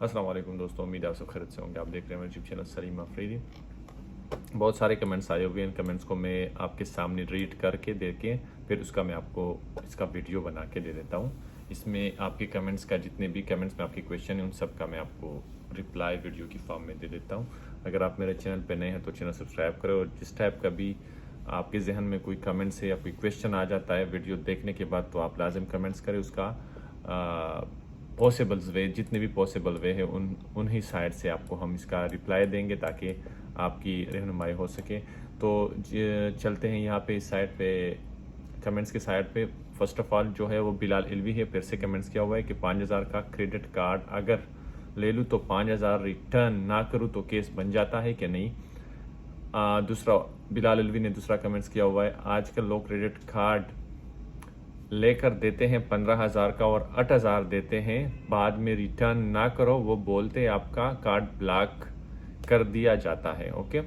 अस्सलाम वालेकुम दोस्तों, उम्मीद है आप सब खैरियत से होंगे। आप देख रहे हैं मेरे यूट्यूब चैनल सलीम अफरीदी। बहुत सारे कमेंट्स आए हुए हैं। इन कमेंट्स को मैं आपके सामने रीड करके देके फिर उसका मैं आपको इसका वीडियो बना के दे देता हूँ। इसमें आपके कमेंट्स का जितने भी कमेंट्स में आपके क्वेश्चन हैं उन सब का मैं आपको रिप्लाई वीडियो की फॉर्म में दे देता हूँ। अगर आप मेरे चैनल पर नए हैं तो चैनल सब्सक्राइब करें, और जिस टाइप का भी आपके जहन में कोई कमेंट्स है या कोई क्वेश्चन आ जाता है वीडियो देखने के बाद, तो आप लाजिम कमेंट्स करें। उसका पॉसिबल्स वे, जितने भी पॉसिबल वे है उन्हीं साइड से आपको हम इसका रिप्लाई देंगे ताकि आपकी रहनुमाई हो सके। तो चलते हैं यहाँ पे इस साइड पे, कमेंट्स के साइड पे। फर्स्ट ऑफ ऑल जो है वो बिलाल इल्वी है, फिर से कमेंट्स किया हुआ है कि 5000 का क्रेडिट कार्ड अगर ले लूँ तो 5000 रिटर्न ना करूँ तो केस बन जाता है कि नहीं। दूसरा बिलाल इल्वी ने दूसरा कमेंट्स किया हुआ है, आजकल लोग क्रेडिट कार्ड लेकर देते हैं 15,000 का और 8,000 देते हैं, बाद में रिटर्न ना करो वो बोलते आपका कार्ड ब्लॉक कर दिया जाता है। ओके।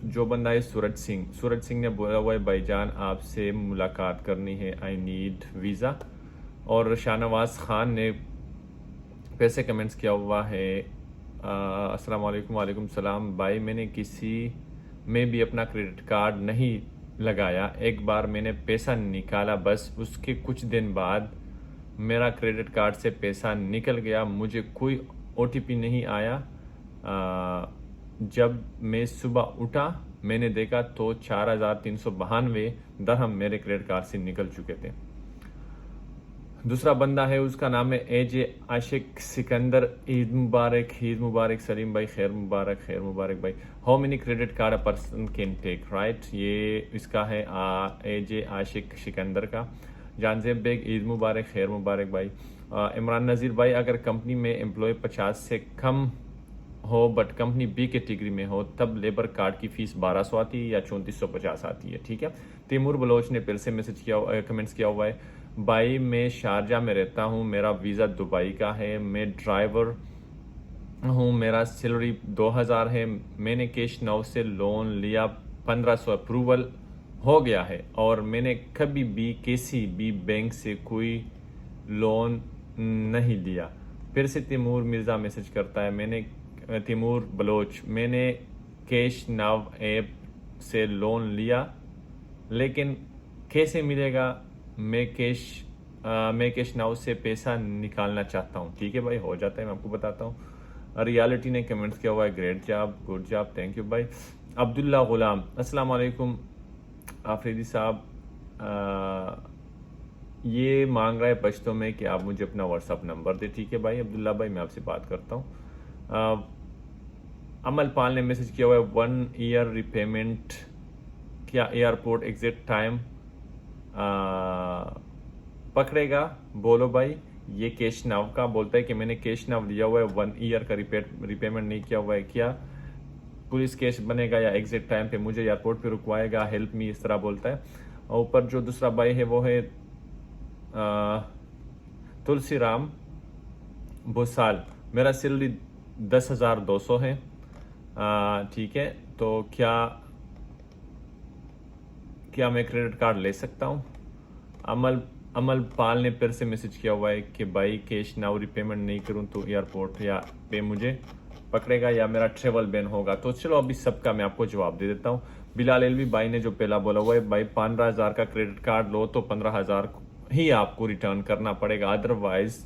जो बंदा है सूरज सिंह ने बोला हुआ है, भाईजान आपसे मुलाकात करनी है, आई नीड वीज़ा। और शाहनवाज खान ने फिर से कमेंट्स किया हुआ है, अस्सलाम वालेकुम। वालेकुम सलाम भाई, मैंने किसी में भी अपना क्रेडिट कार्ड नहीं लगाया, एक बार मैंने पैसा निकाला बस, उसके कुछ दिन बाद मेरा क्रेडिट कार्ड से पैसा निकल गया, मुझे कोई ओटीपी नहीं आया। जब मैं सुबह उठा मैंने देखा तो 4,392 दरहम मेरे क्रेडिट कार्ड से निकल चुके थे। दूसरा बंदा है, उसका नाम है एजे आशिक सिकंदर। ईद मुबारक सलीम भाई, खैर मुबारक भाई। How many credit card a person can take, right. ये इसका है एजे आशिक सिकंदर का। जानजेब बेग, ईद मुबारक, खैर मुबारक भाई। इमरान नज़ीर भाई, अगर कंपनी में एम्प्लॉय 50 से कम हो बट कंपनी बी कैटेगरी में हो तब लेबर कार्ड की फीस 1200 आती है या 3450 आती है, ठीक है। तैमूर बलोच ने फिर से कमेंट्स किया हुआ है, भाई मैं शारजा में रहता हूँ, मेरा वीज़ा दुबई का है, मैं ड्राइवर हूँ, मेरा सैलरी 2000 है, मैंने कैश नाउ से लोन लिया, 1500 अप्रूवल हो गया है और मैंने कभी भी किसी भी बैंक से कोई लोन नहीं लिया। फिर से तैमूर मिर्ज़ा मैसेज करता है, तैमूर बलोच, मैंने कैश नाव ऐप से लोन लिया लेकिन कैसे मिलेगा, मैं कैश नाउ से पैसा निकालना चाहता हूँ। ठीक है भाई, हो जाता है, मैं आपको बताता हूँ। रियलिटी ने कमेंट्स किया हुआ है, great job, good job, thank you भाई। अब्दुल्ला गुलाम, अस्सलाम वालेकुम आफरीदी साहब, ये मांग रहा है पश्तो में कि आप मुझे अपना व्हाट्सअप नंबर दे। ठीक है भाई अब्दुल्ला भाई, मैं आपसे बात करता हूँ। अमल पाल ने मैसेज किया हुआ है, 1 ईयर रिपेमेंट, क्या एयरपोर्ट एग्जिट टाइम पकड़ेगा, बोलो भाई। ये कैश नाव का बोलता है कि मैंने कैश नाव लिया हुआ है, 1 ईयर का रिपेमेंट नहीं किया हुआ है, क्या पुलिस केस बनेगा या एग्जिट टाइम पे मुझे एयरपोर्ट पे रुकवाएगा, हेल्प मी, इस तरह बोलता है। और ऊपर जो दूसरा भाई है वो है तुलसी राम भोसाल, मेरा सैलरी 10,200 है, ठीक है, तो क्या मैं क्रेडिट कार्ड ले सकता हूँ। अमल पाल ने फिर से मैसेज किया हुआ है कि भाई कैश नाउ रिपेमेंट नहीं करूँ तो एयरपोर्ट या पे मुझे पकड़ेगा या मेरा ट्रेवल बैन होगा। तो चलो अभी सबका मैं आपको जवाब दे देता हूँ। बिलाल एलवी भाई ने जो पहला बोला हुआ है, भाई 15,000 का क्रेडिट कार्ड लो तो 15,000 ही आपको रिटर्न करना पड़ेगा, अदरवाइज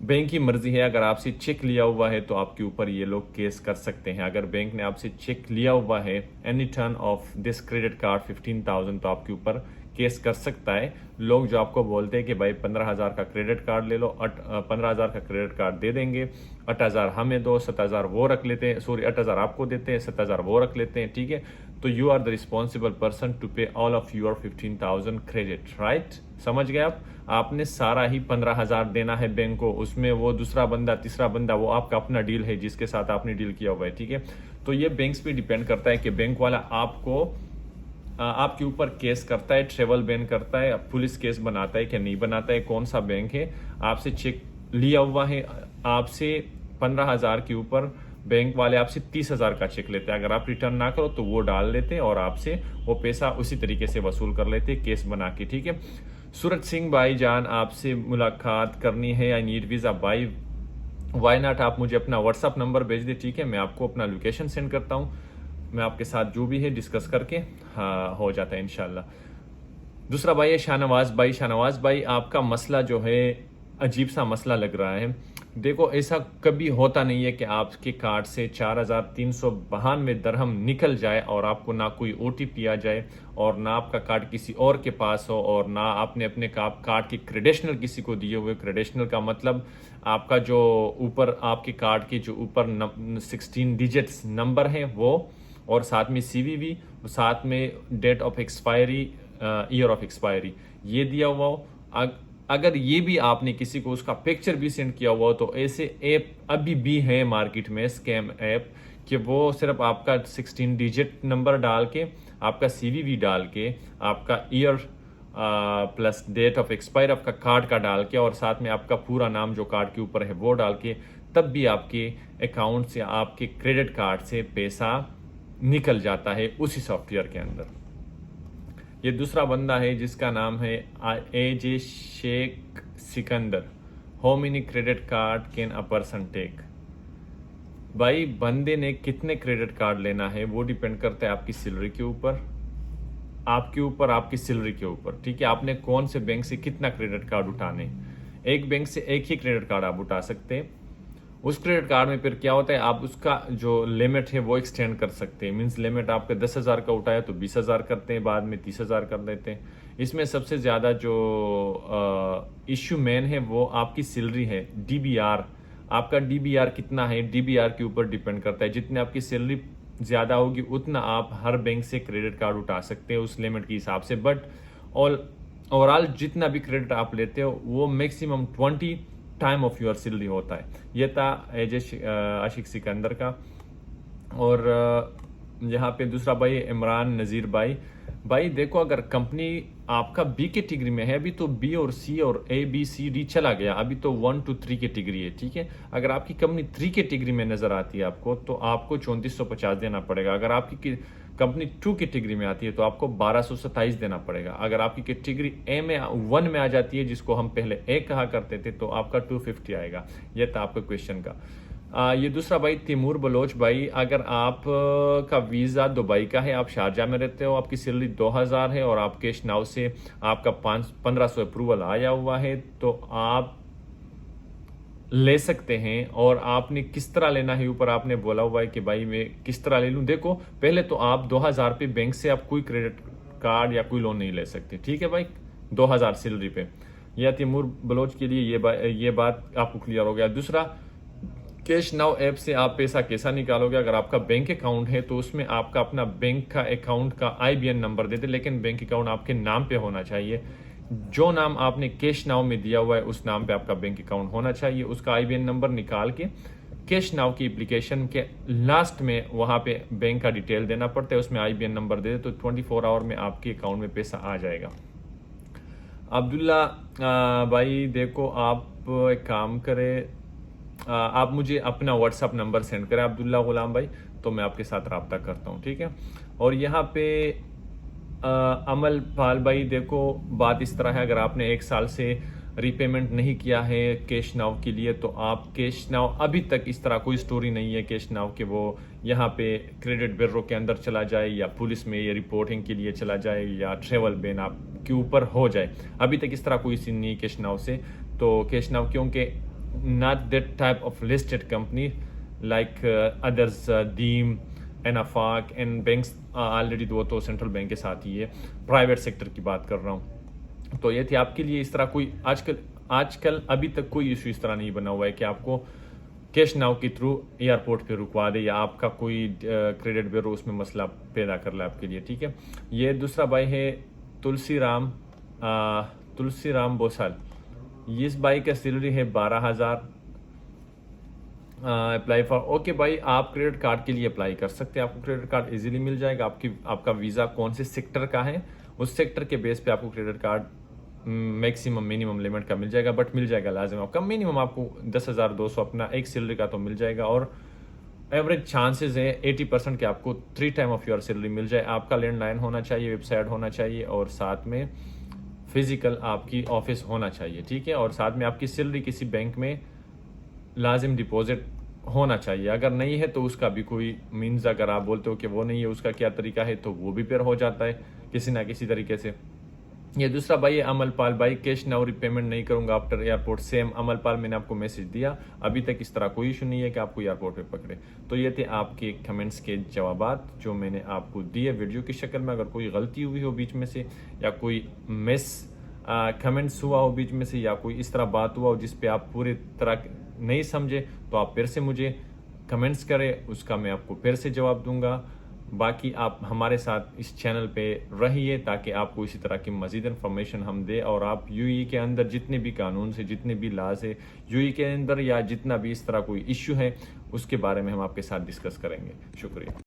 बैंक की मर्जी है। अगर आपसे चेक लिया हुआ है तो आपके ऊपर ये लोग केस कर सकते हैं। अगर बैंक ने आपसे चेक लिया हुआ है, any turn off this credit card 15,000, तो आपके ऊपर केस कर सकता है। लोग जो आपको बोलते हैं कि भाई 15,000 का क्रेडिट कार्ड ले लो, 15,000 का क्रेडिट कार्ड दे देंगे, 8,000 हमें दो, 7,000 वो रख लेते हैं, सॉरी 8,000 आपको देते हैं, 7,000 वो रख लेते हैं, ठीक है। तो you are the responsible person to pay all of your 15,000 credit, right. समझ गए आप। आपने सारा ही 15,000 देना है बैंक को, उसमें वो दूसरा बंदा, तीसरा बंदा, वो आपका अपना डील है जिसके साथ आपने डील किया हुआ है, ठीक है। तो ये बैंक्स पे डिपेंड करता है कि बैंक वाला आपके ऊपर केस करता है, ट्रेवल बैन करता है, पुलिस केस बनाता है कि नहीं बनाता है, कौन सा बैंक है। आपसे चेक लिया हुआ है, आपसे 15,000 के ऊपर बैंक वाले आपसे 30,000 का चेक लेते हैं। अगर आप रिटर्न ना करो तो वो डाल लेते हैं और आपसे वो पैसा उसी तरीके से वसूल कर लेते हैं, केस बना के, ठीक है। सूरज सिंह भाई जान, आपसे मुलाकात करनी है, आई नीड वीज़ा भाई, वाई नॉट, आप मुझे अपना व्हाट्सअप नंबर भेज दे, ठीक है, मैं आपको अपना लोकेशन सेंड करता हूँ, मैं आपके साथ जो भी है डिस्कस करके हाँ हो जाता है इंशाल्लाह। दूसरा भाई है शाहनवाज भाई। शाहनवाज भाई, आपका मसला जो है अजीब सा मसला लग रहा है। देखो, ऐसा कभी होता नहीं है कि आपके कार्ड से 4,392 दरहम निकल जाए और आपको ना कोई OTP आ जाए और ना आपका कार्ड किसी और के पास हो और ना आपने अपने कार्ड के क्रेडेंशियल किसी को दिए हुए। क्रेडेंशियल का मतलब आपका जो ऊपर आपके कार्ड के जो ऊपर 16 डिजिट्स नंबर है वो, और साथ में CVV, साथ में date of expiry, year of expiry, ये दिया हुआ हो। अगर ये भी आपने किसी को उसका पिक्चर भी सेंड किया हुआ हो तो ऐसे ऐप अभी भी है मार्केट में, स्कैम ऐप, कि वो सिर्फ आपका 16 डिजिट नंबर डाल के, आपका CVV डाल के, आपका year plus date of expire आपका कार्ड का डाल के, और साथ में आपका पूरा नाम जो कार्ड के ऊपर है वो डाल के, तब भी आपके अकाउंट से, आपके क्रेडिट कार्ड से पैसा निकल जाता है उसी सॉफ्टवेयर के अंदर। ये दूसरा बंदा है जिसका नाम है AJ Sheikh Sikandar. How many credit card can a person take? भाई, बंदे ने कितने क्रेडिट कार्ड लेना है वो डिपेंड करता है आपकी सैलरी के ऊपर, आपकी सैलरी के ऊपर, ठीक है। आपने कौन से बैंक से कितना क्रेडिट कार्ड उठाने, एक बैंक से एक ही क्रेडिट कार्ड आप उठा सकते हैं। उस क्रेडिट कार्ड में फिर क्या होता है, आप उसका जो लिमिट है वो एक्सटेंड कर सकते हैं। मींस लिमिट आपका 10,000 का उठाया तो 20,000 करते हैं, बाद में 30,000 कर देते हैं। इसमें सबसे ज़्यादा जो इश्यू मेन है वो आपकी सैलरी है, DBR। आपका DBR कितना है, DBR के ऊपर डिपेंड करता है। जितनी आपकी सैलरी ज़्यादा होगी उतना आप हर बैंक से क्रेडिट कार्ड उठा सकते हैं उस लिमिट के हिसाब से। बट ओवरऑल जितना भी क्रेडिट आप लेते हो वो maximum 20 time of your salary होता है। ये था AJ आशिक सिकंदर का। और यहाँ पे दूसरा भाई इमरान नज़ीर भाई। भाई देखो, अगर कंपनी आपका B कैटेगरी में है, अभी तो B और C और ABCD चला गया, अभी तो 1 to 3 कैटेगरी है, ठीक है। अगर आपकी कंपनी 3 कैटेगरी में नजर आती है आपको, तो आपको 3450 देना पड़ेगा। अगर आपकी कंपनी 2 कैटेगरी में आती है तो आपको 1227 देना पड़ेगा। अगर आपकी कैटेगरी A1 में आ जाती है, जिसको हम पहले A कहा करते थे, तो आपका 250 आएगा। यह था आपका क्वेश्चन का। ये दूसरा भाई तैमूर बलोच भाई, अगर आप का वीज़ा दुबई का है, आप शारजा में रहते हो, आपकी सैलरी 2000 है और आप कैश नाउ से आपका 1500 अप्रूवल आया हुआ है, तो आप ले सकते हैं। और आपने किस तरह लेना है, ऊपर आपने बोला हुआ है कि भाई मैं किस तरह ले लूं। देखो, पहले तो आप 2000 पे बैंक से आप कोई क्रेडिट कार्ड या कोई लोन नहीं ले सकते, ठीक है भाई, 2000 सैलरी पे। यह तैमूर बलोच के लिए ये बात आपको क्लियर हो गया। दूसरा, कैश नाउ ऐप से आप पैसा कैसा निकालोगे। अगर आपका बैंक अकाउंट है तो उसमें आपका अपना बैंक का अकाउंट का IBN नंबर दे दे, लेकिन बैंक अकाउंट आपके नाम पे होना चाहिए। जो नाम आपने कैश नाउ में दिया हुआ है उस नाम पे आपका बैंक अकाउंट होना चाहिए। उसका IBN नंबर निकाल के कैश नाउ की एप्लीकेशन के लास्ट में वहाँ पे बैंक का डिटेल देना पड़ता है, उसमें IBN नंबर दे दे तो 24 आवर में आपके अकाउंट में पैसा आ जाएगा। अब्दुल्ला भाई देखो, आप एक काम करें, आप मुझे अपना व्हाट्सअप नंबर सेंड करें अब्दुल्ला गुलाम भाई, तो मैं आपके साथ रब्ता करता हूँ, ठीक है। और यहाँ पे अमल पाल भाई, देखो बात इस तरह है, अगर आपने 1 साल से रीपेमेंट नहीं किया है कैश नाउ के लिए, तो आप कैश नाउ, अभी तक इस तरह कोई स्टोरी नहीं है कैश नाउ के वो यहाँ पे क्रेडिट ब्यूरो के अंदर चला जाए या पुलिस में ये रिपोर्टिंग के लिए चला जाए या ट्रेवल बैन आपके ऊपर हो जाए, अभी तक इस तरह कोई सीन नहीं है कैश नाउ से। तो कैश नाउ क्योंकि not that type of listed company like others, Deem and Afaq and banks already, वो तो सेंट्रल बैंक के साथ ही है, प्राइवेट सेक्टर की बात कर रहा हूँ। तो ये थी आपके लिए, इस तरह कोई आजकल अभी तक कोई इशू इस तरह नहीं बना हुआ है कि आपको कैश नाउ के थ्रू एयरपोर्ट पे रुकवा दे या आपका कोई क्रेडिट ब्यूरो उसमें मसला पैदा कर ले आपके लिए, ठीक है। ये दूसरा भाई है तुलसीराम बोसाल। इस बाई का सैलरी है 12,000। अप्लाई फॉर, ओके भाई, आप क्रेडिट कार्ड के लिए अप्लाई कर सकते हैं, आपको क्रेडिट कार्ड इजीली मिल जाएगा। आपका वीज़ा कौन से सेक्टर का है, उस सेक्टर के बेस पे आपको credit card maximum minimum limit का मिल जाएगा, बट मिल जाएगा लाजिम। आपका मिनिमम आपको 10,200 अपना एक सैलरी का तो मिल जाएगा, और एवरेज चांसेस है 80% के आपको 3 टाइम ऑफ योर सैलरी मिल जाए। आपका लैंडलाइन होना चाहिए, वेबसाइट होना चाहिए, और साथ में फिजिकल आपकी ऑफिस होना चाहिए, ठीक है। और साथ में आपकी सैलरी किसी बैंक में लाजिम डिपॉजिट होना चाहिए। अगर नहीं है तो उसका भी कोई मीन्स, अगर आप बोलते हो कि वो नहीं है, उसका क्या तरीका है, तो वो भी फिर हो जाता है किसी ना किसी तरीके से। ये दूसरा भाई है अमलपाल भाई, कैश नाउ पेमेंट नहीं करूंगा आफ्टर एयरपोर्ट। सेम अमलपाल, मैंने आपको मैसेज दिया, अभी तक इस तरह कोई इशू नहीं है कि आपको एयरपोर्ट पे पकड़े। तो ये थे आपके कमेंट्स के जवाबात जो मैंने आपको दिए वीडियो की शक्ल में। अगर कोई गलती हुई हो बीच में से, या कोई मिस कमेंट्स हुआ हो बीच में से, या कोई इस तरह बात हुआ हो जिस पे आप पूरी तरह नहीं समझे, तो आप फिर से मुझे कमेंट्स करें, उसका मैं आपको फिर से जवाब दूंगा। बाकी आप हमारे साथ इस चैनल पे रहिए ताकि आपको इसी तरह की मज़ीद इन्फॉर्मेशन हम दे, और आप यूएई के अंदर जितने भी कानून से, जितने भी लॉज है यूएई के अंदर, या जितना भी इस तरह कोई इश्यू है, उसके बारे में हम आपके साथ डिस्कस करेंगे। शुक्रिया।